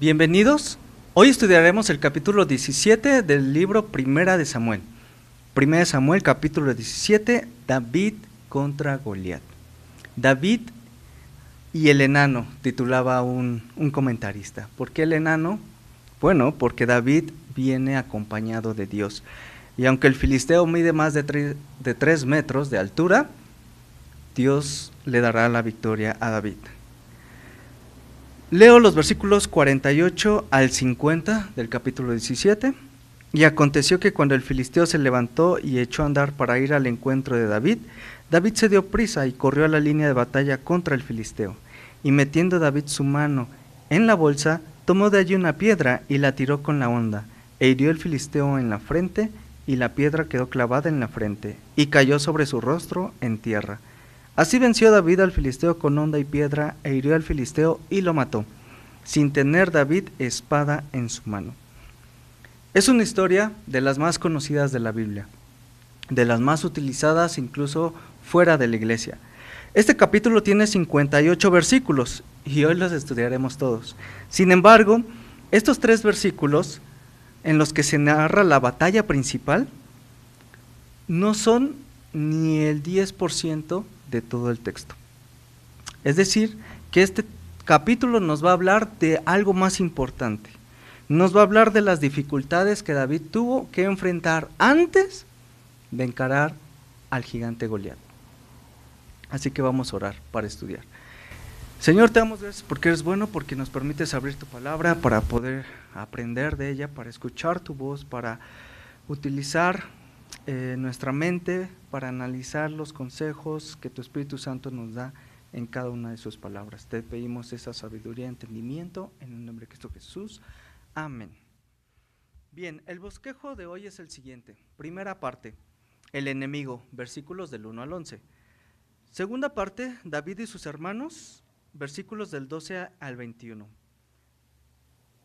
Bienvenidos. Hoy estudiaremos el capítulo 17 del libro Primera de Samuel. Primera de Samuel, capítulo 17, David contra Goliat. David y el enano, titulaba un comentarista. ¿Por qué el enano? Bueno, porque David viene acompañado de Dios. Y aunque el filisteo mide más de 3 metros de altura, Dios le dará la victoria a David. Leo los versículos 48 al 50 del capítulo 17. Y aconteció que cuando el filisteo se levantó y echó a andar para ir al encuentro de David, David se dio prisa y corrió a la línea de batalla contra el filisteo. Y metiendo David su mano en la bolsa, tomó de allí una piedra y la tiró con la honda, e hirió el filisteo en la frente, y la piedra quedó clavada en la frente, y cayó sobre su rostro en tierra. Así venció David al filisteo con honda y piedra, e hirió al filisteo y lo mató, sin tener David espada en su mano. Es una historia de las más conocidas de la Biblia, de las más utilizadas incluso fuera de la iglesia. Este capítulo tiene 58 versículos y hoy los estudiaremos todos. Sin embargo, estos 3 versículos en los que se narra la batalla principal no son ni el 10% de todo el texto. Es decir, que este capítulo nos va a hablar de algo más importante. Nos va a hablar de las dificultades que David tuvo que enfrentar antes de encarar al gigante Goliat. Así que vamos a orar para estudiar. Señor, te damos gracias porque eres bueno, porque nos permites abrir tu palabra para poder aprender de ella, para escuchar tu voz, para utilizar nuestra mente, para analizar los consejos que tu Espíritu Santo nos da en cada una de sus palabras. Te pedimos esa sabiduría y entendimiento en el nombre de Cristo Jesús. Amén. Bien, el bosquejo de hoy es el siguiente. Primera parte, el enemigo, versículos del 1 al 11. Segunda parte, David y sus hermanos, versículos del 12 al 21.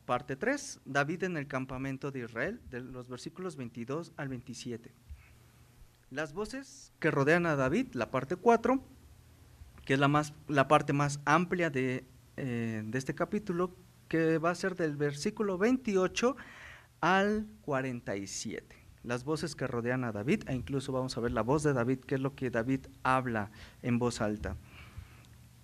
Parte 3, David en el campamento de Israel, de los versículos 22 al 27. Las voces que rodean a David, la parte 4, que es la parte más amplia de este capítulo, que va a ser del versículo 28 al 47. Las voces que rodean a David, e incluso vamos a ver la voz de David, que es lo que David habla en voz alta.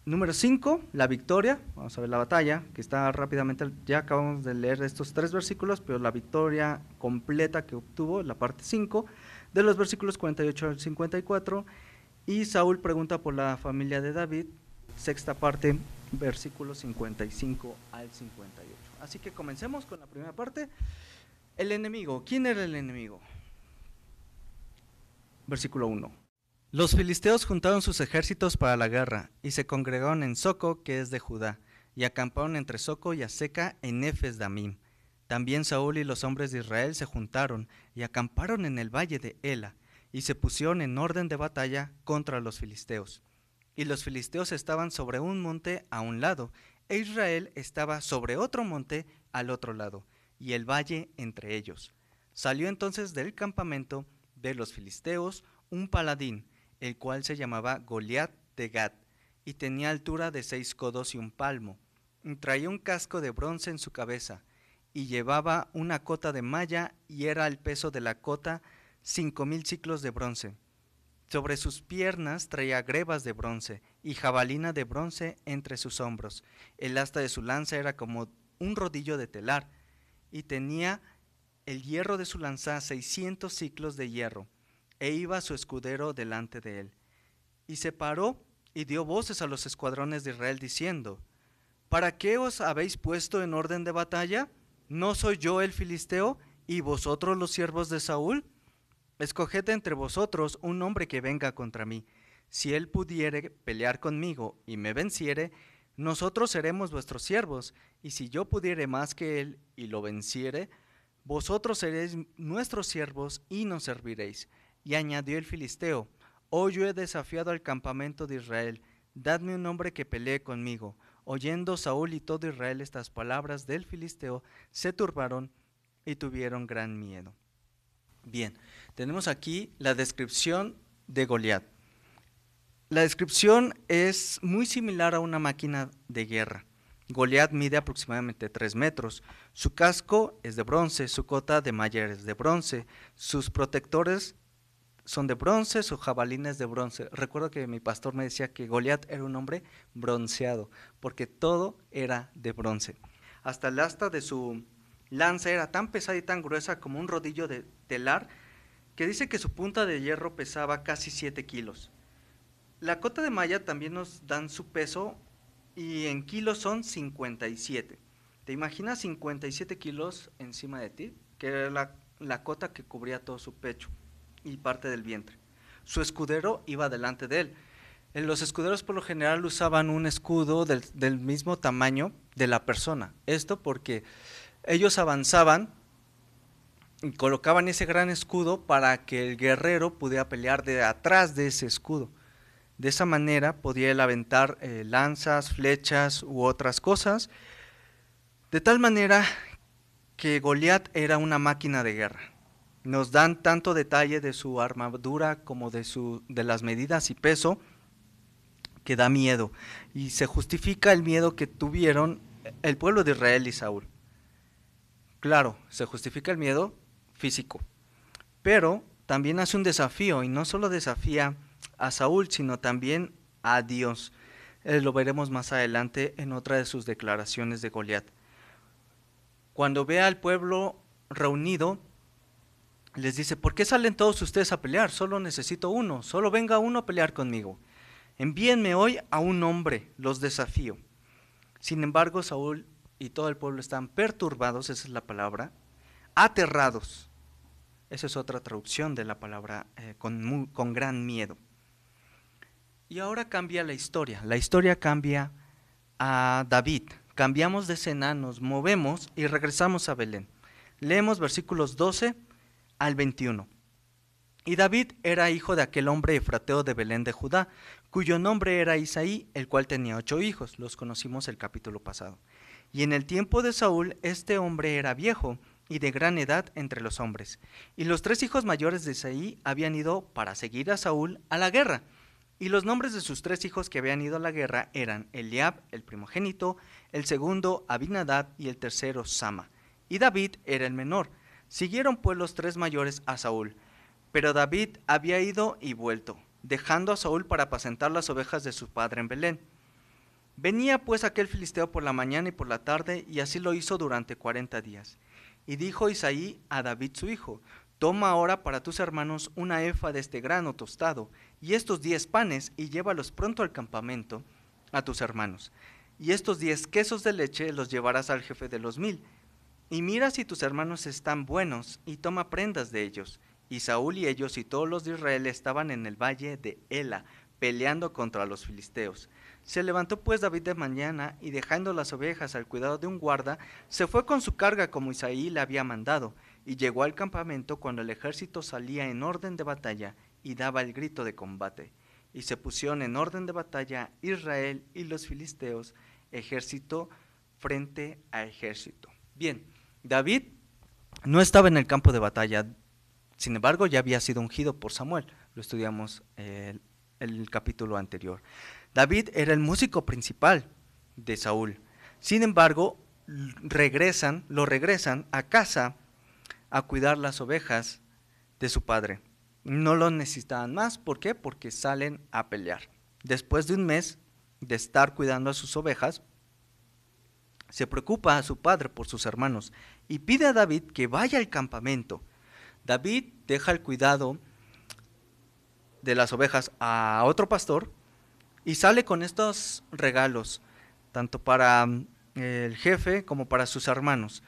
Número 5, la victoria. Vamos a ver la batalla, que está rápidamente, ya acabamos de leer estos 3 versículos, pero la victoria completa que obtuvo, la parte 5, de los versículos 48 al 54, y Saúl pregunta por la familia de David, sexta parte, versículos 55 al 58. Así que comencemos con la primera parte. El enemigo. ¿Quién era el enemigo? Versículo 1. Los filisteos juntaron sus ejércitos para la guerra, y se congregaron en Soco, que es de Judá, y acamparon entre Soco y Aseca en Efes Damim. También Saúl y los hombres de Israel se juntaron, y acamparon en el valle de Ela, y se pusieron en orden de batalla contra los filisteos. Y los filisteos estaban sobre un monte a un lado, e Israel estaba sobre otro monte al otro lado, y el valle entre ellos. Salió entonces del campamento de los filisteos un paladín, el cual se llamaba Goliat de Gat, y tenía altura de 6 codos y un palmo, y traía un casco de bronce en su cabeza, y llevaba una cota de malla, y era el peso de la cota 5000 siclos de bronce. Sobre sus piernas traía grebas de bronce, y jabalina de bronce entre sus hombros. El asta de su lanza era como un rodillo de telar, y tenía el hierro de su lanza 600 siclos de hierro, e iba su escudero delante de él. Y se paró y dio voces a los escuadrones de Israel diciendo: ¿Para qué os habéis puesto en orden de batalla? ¿No soy yo el filisteo, y vosotros los siervos de Saúl? Escoged entre vosotros un hombre que venga contra mí. Si él pudiere pelear conmigo y me venciere, nosotros seremos vuestros siervos, y si yo pudiere más que él y lo venciere, vosotros seréis nuestros siervos y nos serviréis. Y añadió el filisteo: Hoy yo he desafiado al campamento de Israel, dadme un hombre que pelee conmigo. Oyendo Saúl y todo Israel estas palabras del filisteo, se turbaron y tuvieron gran miedo. Bien, tenemos aquí la descripción de Goliat. La descripción es muy similar a una máquina de guerra. Goliat mide aproximadamente 3 metros. Su casco es de bronce, su cota de malla es de bronce, sus protectores son de bronce, su jabalina es de bronce. Recuerdo que mi pastor me decía que Goliat era un hombre bronceado, porque todo era de bronce. Hasta el asta de su lanza era tan pesada y tan gruesa como un rodillo de telar, que dice que su punta de hierro pesaba casi 7 kilos. La cota de malla también nos dan su peso y en kilos son 57. ¿Te imaginas 57 kilos encima de ti? Que era la cota que cubría todo su pecho y parte del vientre. Su escudero iba delante de él. Los escuderos por lo general usaban un escudo del mismo tamaño de la persona. Esto porque ellos avanzaban y colocaban ese gran escudo para que el guerrero pudiera pelear de atrás de ese escudo. De esa manera podía él aventar lanzas, flechas u otras cosas, de tal manera que Goliat era una máquina de guerra. Nos dan tanto detalle de su armadura como de las medidas y peso que da miedo, y se justifica el miedo que tuvieron el pueblo de Israel y Saúl. Claro, se justifica el miedo físico, pero también hace un desafío, y no solo desafía a Saúl, sino también a Dios. Lo veremos más adelante en otra de sus declaraciones de Goliat. Cuando ve al pueblo reunido, les dice: ¿por qué salen todos ustedes a pelear? Solo necesito uno, solo venga uno a pelear conmigo. Envíenme hoy a un hombre, los desafío. Sin embargo, Saúl y todo el pueblo están perturbados, esa es la palabra, aterrados. Esa es otra traducción de la palabra con gran miedo. Y ahora cambia la historia cambia a David. Cambiamos de escena, nos movemos y regresamos a Belén. Leemos versículos 12 al 21. Y David era hijo de aquel hombre efrateo de Belén de Judá, cuyo nombre era Isaí, el cual tenía 8 hijos, los conocimos el capítulo pasado. Y en el tiempo de Saúl, este hombre era viejo y de gran edad entre los hombres. Y los 3 hijos mayores de Isaí habían ido para seguir a Saúl a la guerra. Y los nombres de sus 3 hijos que habían ido a la guerra eran Eliab, el primogénito, el segundo Abinadab y el tercero Sama. Y David era el menor. Siguieron pues los 3 mayores a Saúl. Pero David había ido y vuelto, dejando a Saúl para apacentar las ovejas de su padre en Belén. Venía pues aquel filisteo por la mañana y por la tarde, y así lo hizo durante 40 días. Y dijo Isaí a David su hijo: toma ahora para tus hermanos una efa de este grano tostado, y estos 10 panes, y llévalos pronto al campamento a tus hermanos. Y estos 10 quesos de leche los llevarás al jefe de los 1000. Y mira si tus hermanos están buenos, y toma prendas de ellos. Y Saúl y ellos y todos los de Israel estaban en el valle de Ela, peleando contra los filisteos. Se levantó pues David de mañana, y dejando las ovejas al cuidado de un guarda, se fue con su carga como Isaí le había mandado, y llegó al campamento cuando el ejército salía en orden de batalla, y daba el grito de combate. Y se pusieron en orden de batalla Israel y los filisteos, ejército frente a ejército. Bien, David no estaba en el campo de batalla. Sin embargo, ya había sido ungido por Samuel, lo estudiamos el capítulo anterior. David era el músico principal de Saúl. Sin embargo, lo regresan a casa a cuidar las ovejas de su padre. No lo necesitaban más, ¿por qué? Porque salen a pelear. Después de un mes de estar cuidando a sus ovejas, se preocupa a su padre por sus hermanos y pide a David que vaya al campamento. David deja el cuidado de las ovejas a otro pastor y sale con estos regalos, tanto para el jefe como para sus hermanos,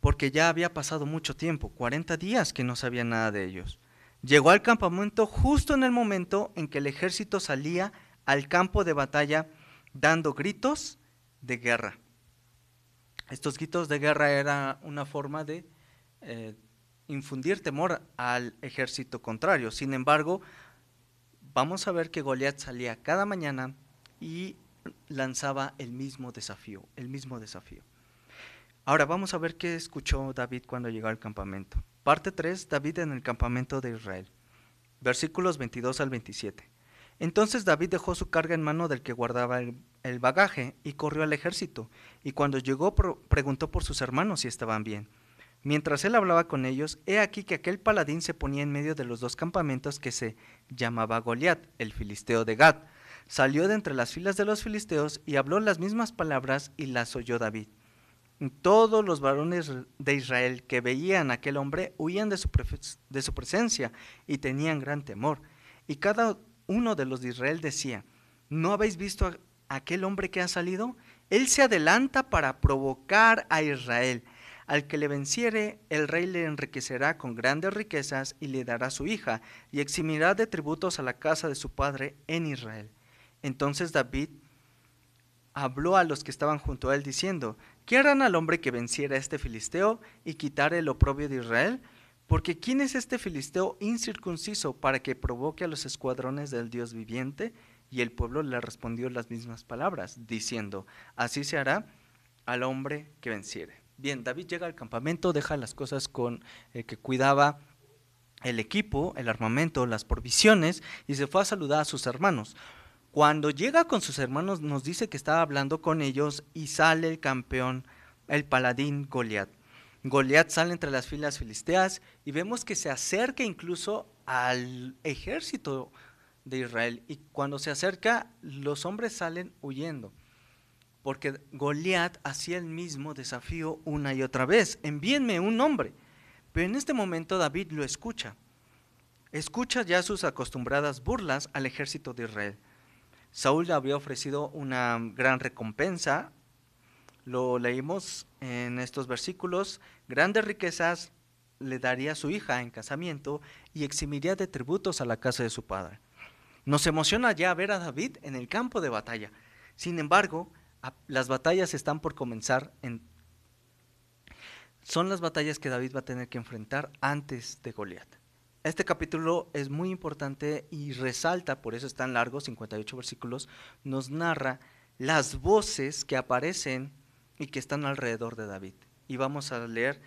porque ya había pasado mucho tiempo, 40 días que no sabía nada de ellos. Llegó al campamento justo en el momento en que el ejército salía al campo de batalla dando gritos de guerra. Estos gritos de guerra era una forma de infundir temor al ejército contrario. Sin embargo, vamos a ver que Goliat salía cada mañana y lanzaba el mismo desafío. Ahora vamos a ver qué escuchó David cuando llegó al campamento. Parte 3, David en el campamento de Israel. Versículos 22 al 27. Entonces David dejó su carga en mano del que guardaba el bagaje y corrió al ejército, y cuando llegó preguntó por sus hermanos si estaban bien. Mientras él hablaba con ellos, he aquí que aquel paladín se ponía en medio de los dos campamentos que se llamaba Goliat, el filisteo de Gat. Salió de entre las filas de los filisteos y habló las mismas palabras y las oyó David. Todos los varones de Israel que veían a aquel hombre huían de su presencia y tenían gran temor. Y cada uno de los de Israel decía: ¿no habéis visto a aquel hombre que ha salido? Él se adelanta para provocar a Israel. Al que le venciere, el rey le enriquecerá con grandes riquezas y le dará su hija, y eximirá de tributos a la casa de su padre en Israel. Entonces David habló a los que estaban junto a él diciendo: ¿qué harán al hombre que venciera a este filisteo y quitare el oprobio de Israel? Porque ¿quién es este filisteo incircunciso para que provoque a los escuadrones del Dios viviente? Y el pueblo le respondió las mismas palabras, diciendo: así se hará al hombre que venciere. Bien, David llega al campamento, deja las cosas con el que cuidaba el equipo, el armamento, las provisiones, y se fue a saludar a sus hermanos. Cuando llega con sus hermanos nos dice que estaba hablando con ellos y sale el campeón, el paladín Goliat. Goliat sale entre las filas filisteas y vemos que se acerca incluso al ejército de Israel, y cuando se acerca los hombres salen huyendo, porque Goliat hacía el mismo desafío una y otra vez: envíenme un hombre. Pero en este momento David lo escucha ya sus acostumbradas burlas al ejército de Israel. Saúl le había ofrecido una gran recompensa, lo leímos en estos versículos: grandes riquezas le daría a su hija en casamiento y eximiría de tributos a la casa de su padre. Nos emociona ya ver a David en el campo de batalla. Sin embargo, las batallas están por comenzar. Son las batallas que David va a tener que enfrentar antes de Goliat. Este capítulo es muy importante y resalta, por eso es tan largo, 58 versículos, nos narra las voces que aparecen y que están alrededor de David. Y vamos a leer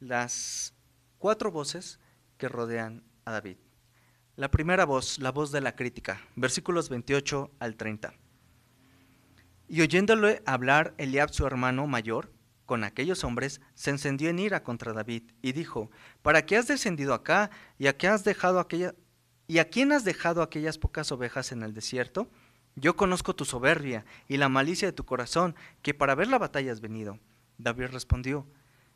las 4 voces que rodean a David. La primera voz, la voz de la crítica, versículos 28 al 30. Y oyéndole hablar Eliab su hermano mayor con aquellos hombres, se encendió en ira contra David y dijo: ¿para qué has descendido acá? ¿Y a quién has dejado aquellas pocas ovejas en el desierto? Yo conozco tu soberbia y la malicia de tu corazón, que para ver la batalla has venido. David respondió: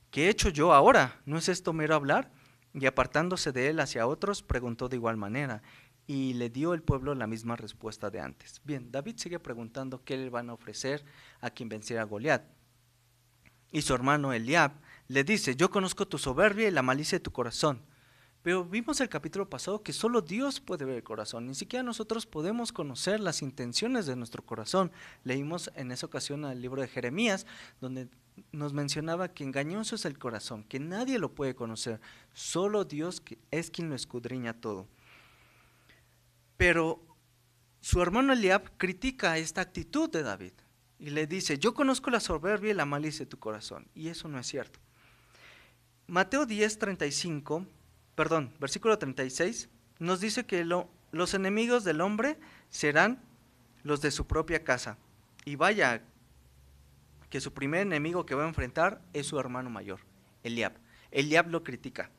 ¿qué he hecho yo ahora? ¿No es esto mero hablar? Y apartándose de él hacia otros, preguntó de igual manera, y le dio el pueblo la misma respuesta de antes. Bien, David sigue preguntando qué le van a ofrecer a quien venciera a Goliat. Y su hermano Eliab le dice: yo conozco tu soberbia y la malicia de tu corazón. Pero vimos el capítulo pasado que solo Dios puede ver el corazón, ni siquiera nosotros podemos conocer las intenciones de nuestro corazón. Leímos en esa ocasión el libro de Jeremías, donde nos mencionaba que engañoso es el corazón, que nadie lo puede conocer, solo Dios es quien lo escudriña todo. Pero su hermano Eliab critica esta actitud de David y le dice: yo conozco la soberbia y la malicia de tu corazón, y eso no es cierto. Mateo 10:35, versículo 36, nos dice que los enemigos del hombre serán los de su propia casa. Y vaya que su primer enemigo que va a enfrentar es su hermano mayor, Eliab. Eliab lo critica.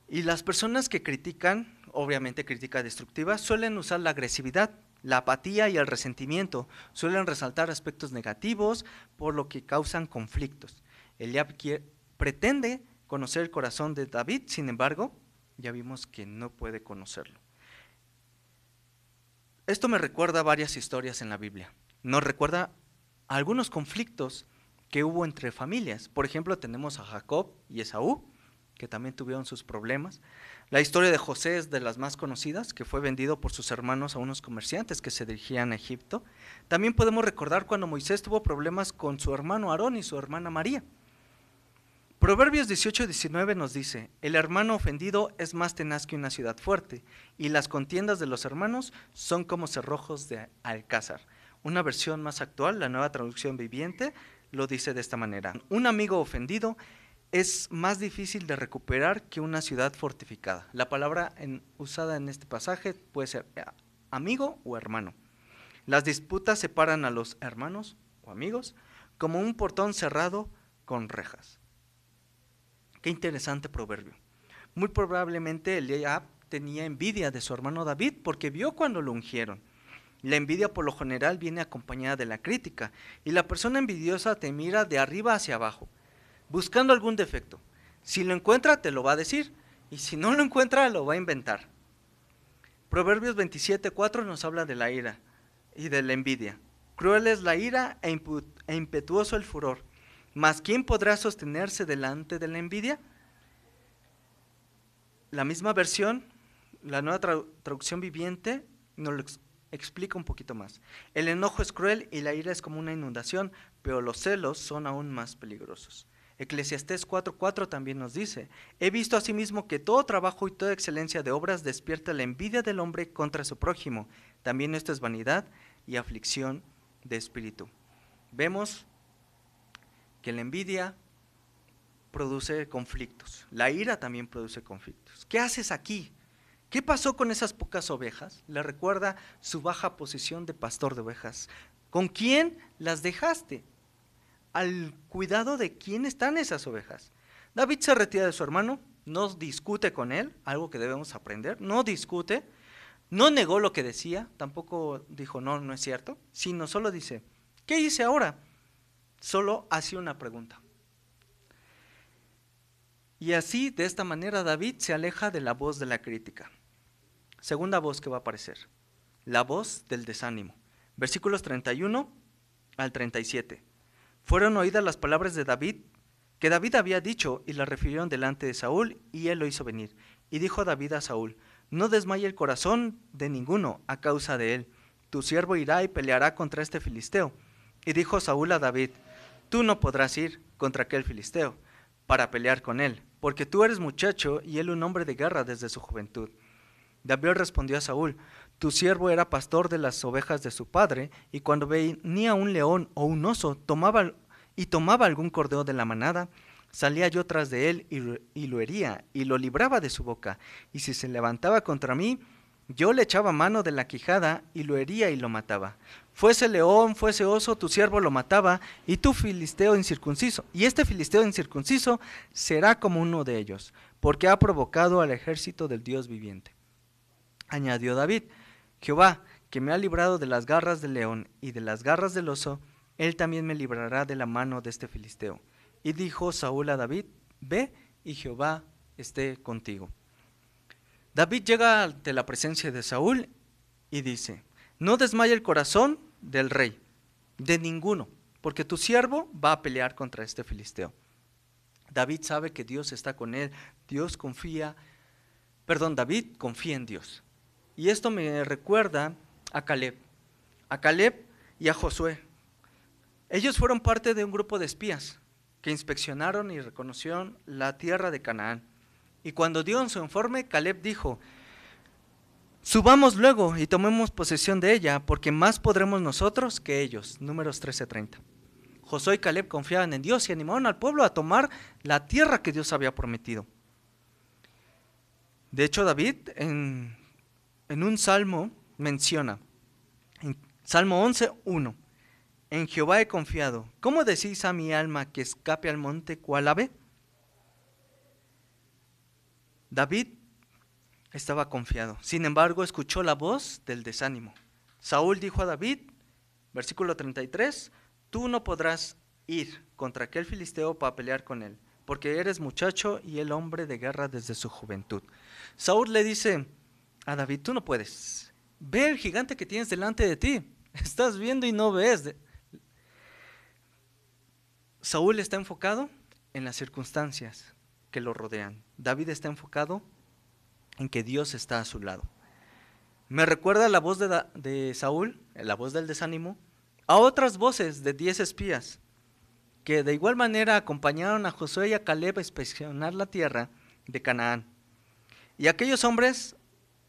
Y las personas que critican, obviamente crítica destructiva, suelen usar la agresividad, la apatía y el resentimiento. Suelen resaltar aspectos negativos, por lo que causan conflictos. Eliab pretende conocer el corazón de David, sin embargo, ya vimos que no puede conocerlo. Esto me recuerda a varias historias en la Biblia. Nos recuerda a algunos conflictos que hubo entre familias. Por ejemplo, tenemos a Jacob y Esaú, que también tuvieron sus problemas. La historia de José es de las más conocidas, que fue vendido por sus hermanos a unos comerciantes que se dirigían a Egipto. También podemos recordar cuando Moisés tuvo problemas con su hermano Aarón y su hermana María. Proverbios 18:19 nos dice: el hermano ofendido es más tenaz que una ciudad fuerte, y las contiendas de los hermanos son como cerrojos de alcázar. Una versión más actual, la Nueva Traducción Viviente, lo dice de esta manera: un amigo ofendido es más difícil de recuperar que una ciudad fortificada. La palabra usada en este pasaje puede ser amigo o hermano. Las disputas separan a los hermanos o amigos como un portón cerrado con rejas. Qué interesante proverbio. Muy probablemente Eliab tenía envidia de su hermano David porque vio cuando lo ungieron. La envidia por lo general viene acompañada de la crítica, y la persona envidiosa te mira de arriba hacia abajo, buscando algún defecto. Si lo encuentra, te lo va a decir, y si no lo encuentra, lo va a inventar. Proverbios 27:4 nos habla de la ira y de la envidia. Cruel es la ira e impetuoso el furor, mas ¿quién podrá sostenerse delante de la envidia? La misma versión, la nueva traducción viviente, nos lo explica un poquito más. El enojo es cruel y la ira es como una inundación, pero los celos son aún más peligrosos. Eclesiastés 4:4 también nos dice: he visto asimismo que todo trabajo y toda excelencia de obras despierta la envidia del hombre contra su prójimo. También esto es vanidad y aflicción de espíritu. Vemos que la envidia produce conflictos, la ira también produce conflictos. ¿Qué haces aquí? ¿Qué pasó con esas pocas ovejas? Le recuerda su baja posición de pastor de ovejas. ¿Con quién las dejaste? ¿Al cuidado de quién están esas ovejas? David se retira de su hermano, no discute con él, algo que debemos aprender, no discute, no negó lo que decía, tampoco dijo no, no es cierto, sino solo dice, ¿qué hice ahora? Solo hacía una pregunta. Y así, de esta manera, David se aleja de la voz de la crítica. Segunda voz que va a aparecer, la voz del desánimo. Versículos 31 al 37. Fueron oídas las palabras de David, que David había dicho, y las refirieron delante de Saúl, y él lo hizo venir. Y dijo David a Saúl: no desmaye el corazón de ninguno a causa de él. Tu siervo irá y peleará contra este filisteo. Y dijo Saúl a David: tú no podrás ir contra aquel filisteo para pelear con él, porque tú eres muchacho y él un hombre de guerra desde su juventud. David respondió a Saúl: tu siervo era pastor de las ovejas de su padre, y cuando venía un león o un oso, tomaba algún cordero de la manada, salía yo tras de él y lo hería, y lo libraba de su boca, y si se levantaba contra mí, yo le echaba mano de la quijada, y lo hería y lo mataba. Fuese león, fuese oso, tu siervo lo mataba, y tú filisteo incircunciso, y este filisteo incircunciso será como uno de ellos, porque ha provocado al ejército del Dios viviente. Añadió David: Jehová, que me ha librado de las garras del león y de las garras del oso, él también me librará de la mano de este filisteo. Y dijo Saúl a David: ve, y Jehová esté contigo. David llega ante la presencia de Saúl y dice: no desmaye el corazón del rey, de ninguno, porque tu siervo va a pelear contra este filisteo. David sabe que Dios está con él, David confía en Dios. Y esto me recuerda a Caleb y a Josué. Ellos fueron parte de un grupo de espías que inspeccionaron y reconocieron la tierra de Canaán. Y cuando dieron su informe, Caleb dijo: subamos luego y tomemos posesión de ella, porque más podremos nosotros que ellos. Números 13:30. Josué y Caleb confiaban en Dios y animaron al pueblo a tomar la tierra que Dios había prometido. De hecho, David en un salmo menciona, en Salmo 11:1, en Jehová he confiado. ¿Cómo decís a mi alma que escape al monte cual ave? David estaba confiado, sin embargo escuchó la voz del desánimo. Saúl dijo a David, versículo 33, tú no podrás ir contra aquel filisteo para pelear con él, porque eres muchacho y él hombre de guerra desde su juventud. Saúl le dice a David: tú no puedes, ve el gigante que tienes delante de ti, estás viendo y no ves. Saúl está enfocado en las circunstancias que lo rodean. David está enfocado en que Dios está a su lado. Me recuerda la voz de Saúl, la voz del desánimo, a otras voces de 10 espías que de igual manera acompañaron a Josué y a Caleb a inspeccionar la tierra de Canaán. Y aquellos hombres,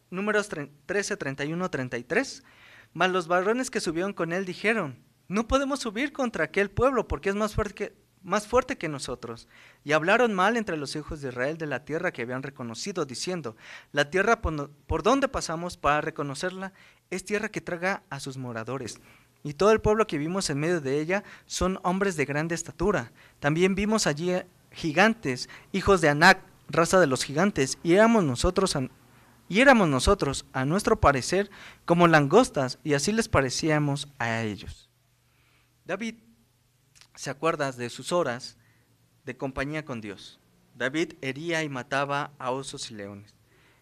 números 13, 31, 33, mas los varones que subieron con él dijeron: no podemos subir contra aquel pueblo porque es más más fuerte que nosotros. Y hablaron mal entre los hijos de Israel de la tierra que habían reconocido, diciendo, la tierra por donde pasamos para reconocerla es tierra que traga a sus moradores. Y todo el pueblo que vimos en medio de ella son hombres de grande estatura. También vimos allí gigantes, hijos de Anac, raza de los gigantes, y éramos nosotros, a nuestro parecer, como langostas, y así les parecíamos a ellos. David se acuerda de sus horas de compañía con Dios. David hería y mataba a osos y leones.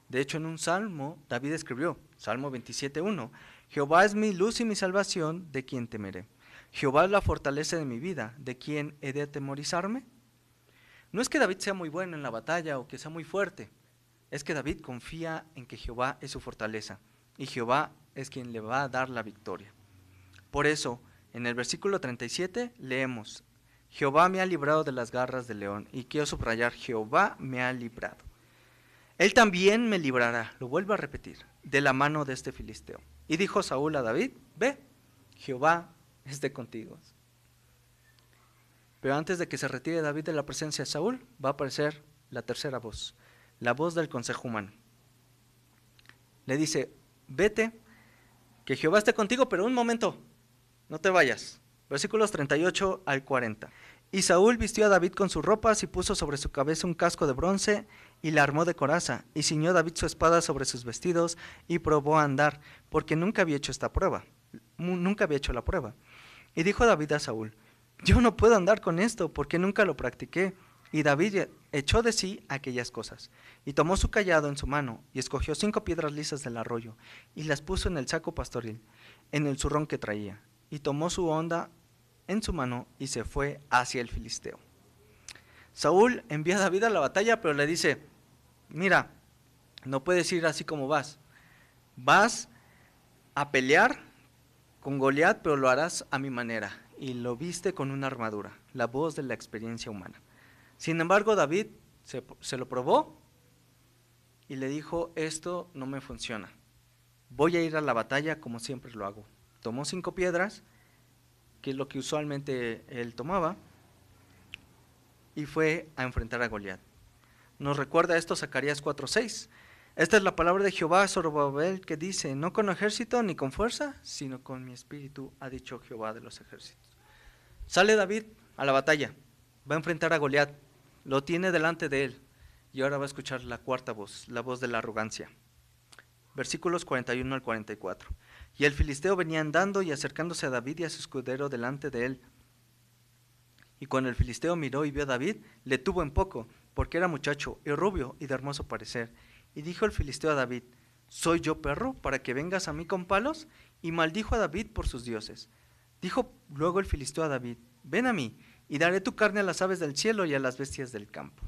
De hecho, en un salmo, David escribió, Salmo 27:1, Jehová es mi luz y mi salvación, ¿de quién temeré? Jehová es la fortaleza de mi vida, ¿de quién he de atemorizarme? No es que David sea muy bueno en la batalla o que sea muy fuerte, es que David confía en que Jehová es su fortaleza y Jehová es quien le va a dar la victoria. Por eso, en el versículo 37 leemos, Jehová me ha librado de las garras del león, y quiero subrayar, Jehová me ha librado. Él también me librará, lo vuelvo a repetir, de la mano de este filisteo. Y dijo Saúl a David, ve, Jehová esté contigo. Pero antes de que se retire David de la presencia de Saúl, va a aparecer la tercera voz, la voz del consejo humano. Le dice, vete, que Jehová esté contigo, pero un momento, no te vayas. Versículos 38 al 40. Y Saúl vistió a David con sus ropas y puso sobre su cabeza un casco de bronce y la armó de coraza, y ciñó David su espada sobre sus vestidos y probó a andar, porque nunca había hecho la prueba. Y dijo David a Saúl, yo no puedo andar con esto, porque nunca lo practiqué. Y David echó de sí aquellas cosas, y tomó su cayado en su mano, y escogió 5 piedras lisas del arroyo, y las puso en el saco pastoril, en el zurrón que traía, y tomó su honda en su mano, y se fue hacia el filisteo. Saúl envía a David a la batalla, pero le dice, mira, no puedes ir así como vas a pelear con Goliat, pero lo harás a mi manera, y lo viste con una armadura, la voz de la experiencia humana. Sin embargo, David se lo probó y le dijo, esto no me funciona, voy a ir a la batalla como siempre lo hago. Tomó 5 piedras, que es lo que usualmente él tomaba, y fue a enfrentar a Goliat. Nos recuerda esto Zacarías 4:6. Esta es la palabra de Jehová a Zorobabel que dice, no con ejército ni con fuerza, sino con mi espíritu, ha dicho Jehová de los ejércitos. Sale David a la batalla, va a enfrentar a Goliat, lo tiene delante de él, y ahora va a escuchar la cuarta voz, la voz de la arrogancia. Versículos 41 al 44. Y el filisteo venía andando y acercándose a David y a su escudero delante de él. Y cuando el filisteo miró y vio a David, le tuvo en poco, porque era muchacho y rubio y de hermoso parecer. Y dijo el filisteo a David, ¿soy yo perro para que vengas a mí con palos? Y maldijo a David por sus dioses. Dijo luego el filisteo a David, ven a mí, y daré tu carne a las aves del cielo y a las bestias del campo.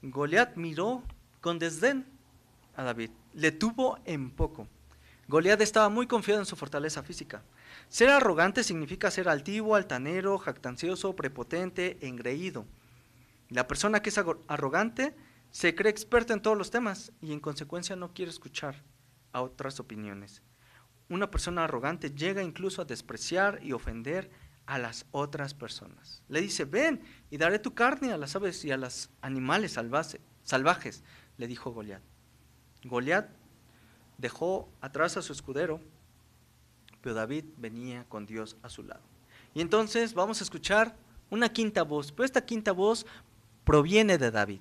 Goliat miró con desdén a David, le tuvo en poco. Goliat estaba muy confiado en su fortaleza física. Ser arrogante significa ser altivo, altanero, jactancioso, prepotente, engreído. La persona que es arrogante se cree experta en todos los temas y en consecuencia no quiere escuchar a otras opiniones. Una persona arrogante llega incluso a despreciar y ofender a las otras personas. Le dice, ven y daré tu carne a las aves y a los animales salvajes, le dijo Goliat. Goliat dejó atrás a su escudero, pero David venía con Dios a su lado. Y entonces vamos a escuchar una quinta voz, pero esta quinta voz proviene de David,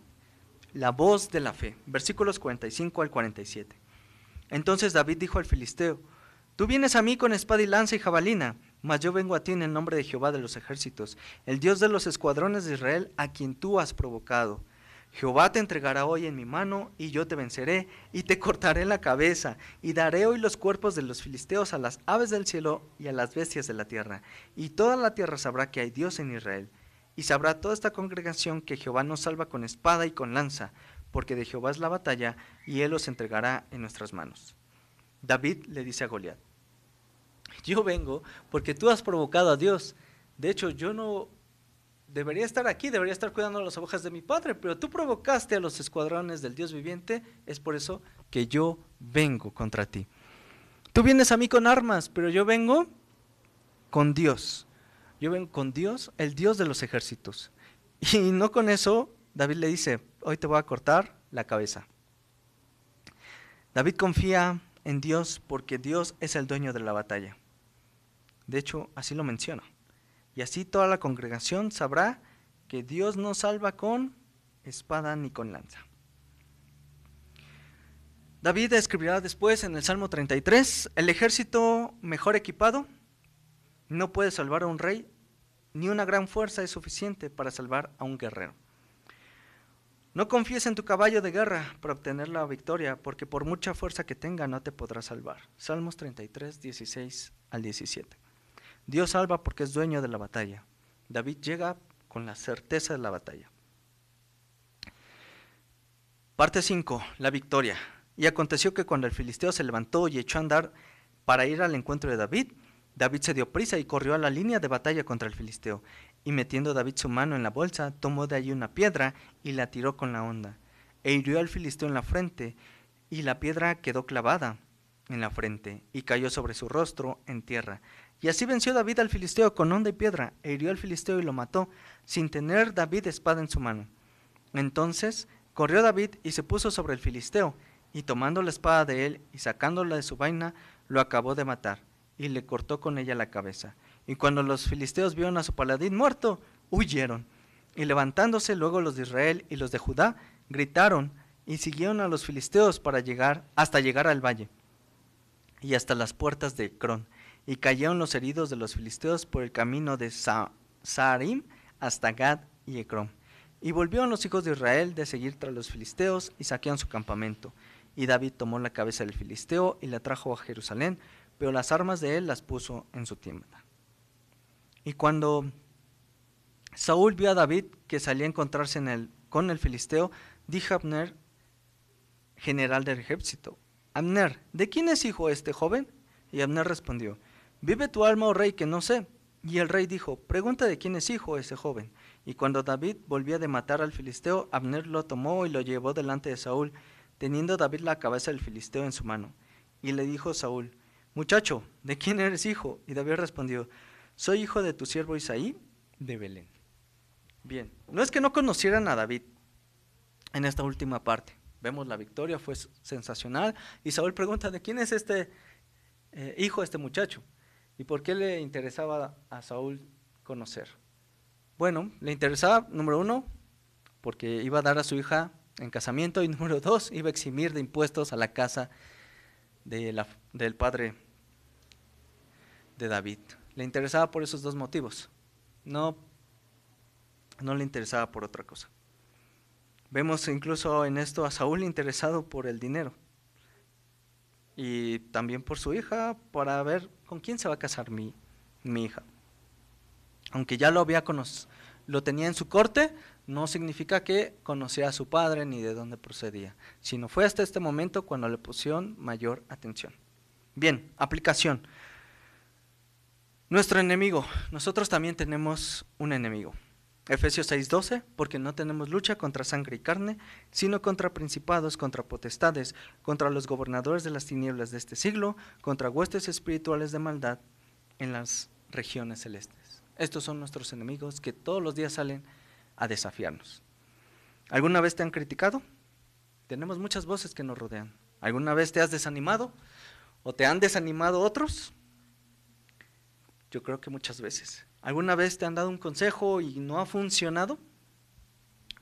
la voz de la fe, versículos 45 al 47. Entonces David dijo al filisteo, tú vienes a mí con espada y lanza y jabalina, mas yo vengo a ti en el nombre de Jehová de los ejércitos, el Dios de los escuadrones de Israel, a quien tú has provocado. Jehová te entregará hoy en mi mano, y yo te venceré, y te cortaré la cabeza, y daré hoy los cuerpos de los filisteos a las aves del cielo y a las bestias de la tierra, y toda la tierra sabrá que hay Dios en Israel, y sabrá toda esta congregación que Jehová nos salva con espada y con lanza, porque de Jehová es la batalla, y él los entregará en nuestras manos. David le dice a Goliat, yo vengo porque tú has provocado a Dios. De hecho, yo no debería estar aquí, debería estar cuidando las ovejas de mi padre, pero tú provocaste a los escuadrones del Dios viviente, es por eso que yo vengo contra ti. Tú vienes a mí con armas, pero yo vengo con Dios. yo vengo con Dios, el Dios de los ejércitos. Y no con eso, David le dice, hoy te voy a cortar la cabeza. David confía en Dios porque Dios es el dueño de la batalla. De hecho, así lo menciona. Y así toda la congregación sabrá que Dios no salva con espada ni con lanza. David escribirá después en el Salmo 33, el ejército mejor equipado no puede salvar a un rey, ni una gran fuerza es suficiente para salvar a un guerrero. No confíes en tu caballo de guerra para obtener la victoria, porque por mucha fuerza que tenga no te podrá salvar. Salmos 33, 16 al 17. Dios salva porque es dueño de la batalla. David llega con la certeza de la batalla. Parte 5. La victoria. Y aconteció que cuando el filisteo se levantó y echó a andar para ir al encuentro de David, David se dio prisa y corrió a la línea de batalla contra el filisteo. Y metiendo David su mano en la bolsa, tomó de allí una piedra y la tiró con la honda. E hirió al filisteo en la frente, y la piedra quedó clavada en la frente, y cayó sobre su rostro en tierra. Y así venció David al filisteo con honda y piedra, e hirió al filisteo y lo mató, sin tener David espada en su mano. Entonces corrió David y se puso sobre el filisteo, y tomando la espada de él y sacándola de su vaina, lo acabó de matar, y le cortó con ella la cabeza. Y cuando los filisteos vieron a su paladín muerto, huyeron. Y levantándose luego los de Israel y los de Judá, gritaron y siguieron a los filisteos hasta llegar al valle y hasta las puertas de Ecrón. Y cayeron los heridos de los filisteos por el camino de Saarim hasta Gad y Ecrón. Y volvieron los hijos de Israel de seguir tras los filisteos y saquearon su campamento. Y David tomó la cabeza del filisteo y la trajo a Jerusalén, pero las armas de él las puso en su tienda. Y cuando Saúl vio a David que salía a encontrarse con el filisteo, dijo a Abner, general del ejército: Abner, ¿de quién es hijo este joven? Y Abner respondió: vive tu alma, oh rey, que no sé. Y el rey dijo: pregunta de quién es hijo ese joven. Y cuando David volvía de matar al filisteo, Abner lo tomó y lo llevó delante de Saúl, teniendo David la cabeza del filisteo en su mano. Y le dijo Saúl: muchacho, ¿de quién eres hijo? Y David respondió: soy hijo de tu siervo Isaí de Belén. Bien, no es que no conocieran a David en esta última parte. Vemos la victoria, fue sensacional. Y Saúl pregunta: ¿de quién es este hijo, este muchacho? ¿Y por qué le interesaba a Saúl conocer? Bueno, le interesaba, número 1, porque iba a dar a su hija en casamiento, y número 2, iba a eximir de impuestos a la casa del padre de David. Le interesaba por esos dos motivos, no le interesaba por otra cosa. Vemos incluso en esto a Saúl interesado por el dinero y también por su hija, para ver con quién se va a casar mi hija. Aunque ya lo tenía en su corte, no significa que conocía a su padre ni de dónde procedía, sino fue hasta este momento cuando le pusieron mayor atención. Bien, aplicación. Nuestro enemigo. Nosotros también tenemos un enemigo. Efesios 6:12, porque no tenemos lucha contra sangre y carne, sino contra principados, contra potestades, contra los gobernadores de las tinieblas de este siglo, contra huestes espirituales de maldad en las regiones celestes. Estos son nuestros enemigos que todos los días salen a desafiarnos. ¿Alguna vez te han criticado? Tenemos muchas voces que nos rodean. ¿Alguna vez te has desanimado? ¿O te han desanimado otros? Yo creo que muchas veces. ¿Alguna vez te han dado un consejo y no ha funcionado?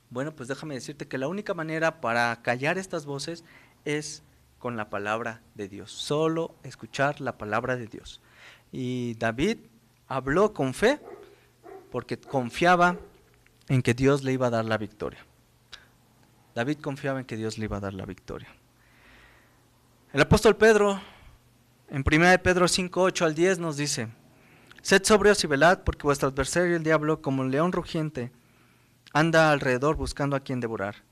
Bueno, pues déjame decirte que la única manera para callar estas voces es con la palabra de Dios. Solo escuchar la palabra de Dios. Y David habló con fe porque confiaba en que Dios le iba a dar la victoria. David confiaba en que Dios le iba a dar la victoria. El apóstol Pedro, en 1 Pedro 5:8 al 10 nos dice: sed sobrios y velad, porque vuestro adversario el diablo, como un león rugiente, anda alrededor buscando a quien devorar.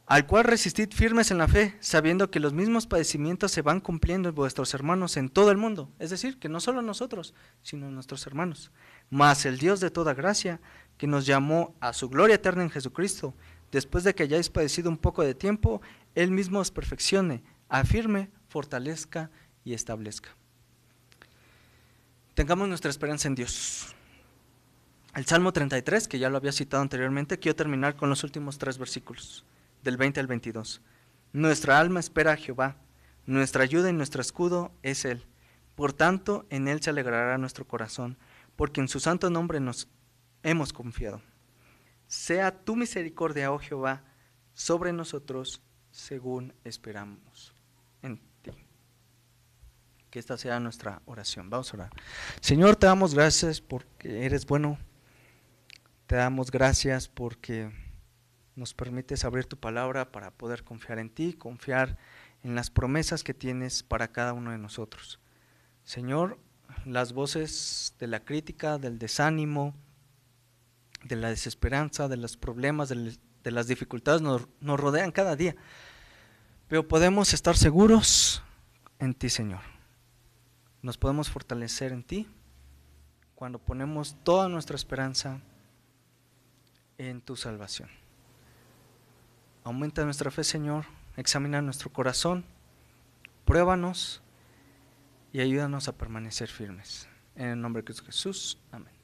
Al cual resistid firmes en la fe, sabiendo que los mismos padecimientos se van cumpliendo en vuestros hermanos en todo el mundo. Es decir, que no solo nosotros, sino nuestros hermanos. Mas el Dios de toda gracia, que nos llamó a su gloria eterna en Jesucristo, después de que hayáis padecido un poco de tiempo, Él mismo os perfeccione, afirme, fortalezca y establezca. Tengamos nuestra esperanza en Dios. El Salmo 33, que ya lo había citado anteriormente, quiero terminar con los últimos 3 versículos, del 20 al 22. Nuestra alma espera a Jehová, nuestra ayuda y nuestro escudo es Él. Por tanto, en Él se alegrará nuestro corazón, porque en su santo nombre nos hemos confiado. Sea tu misericordia, oh Jehová, sobre nosotros, según esperamos en ti. Que esta sea nuestra oración. Vamos a orar. Señor, te damos gracias porque eres bueno. Te damos gracias porque nos permites abrir tu palabra para poder confiar en ti, confiar en las promesas que tienes para cada uno de nosotros. Señor, las voces de la crítica, del desánimo, de la desesperanza, de los problemas, de las dificultades nos rodean cada día. Pero podemos estar seguros en ti, Señor. Nos podemos fortalecer en ti cuando ponemos toda nuestra esperanza en tu salvación. Aumenta nuestra fe, Señor, examina nuestro corazón, pruébanos y ayúdanos a permanecer firmes. En el nombre de Cristo Jesús, amén.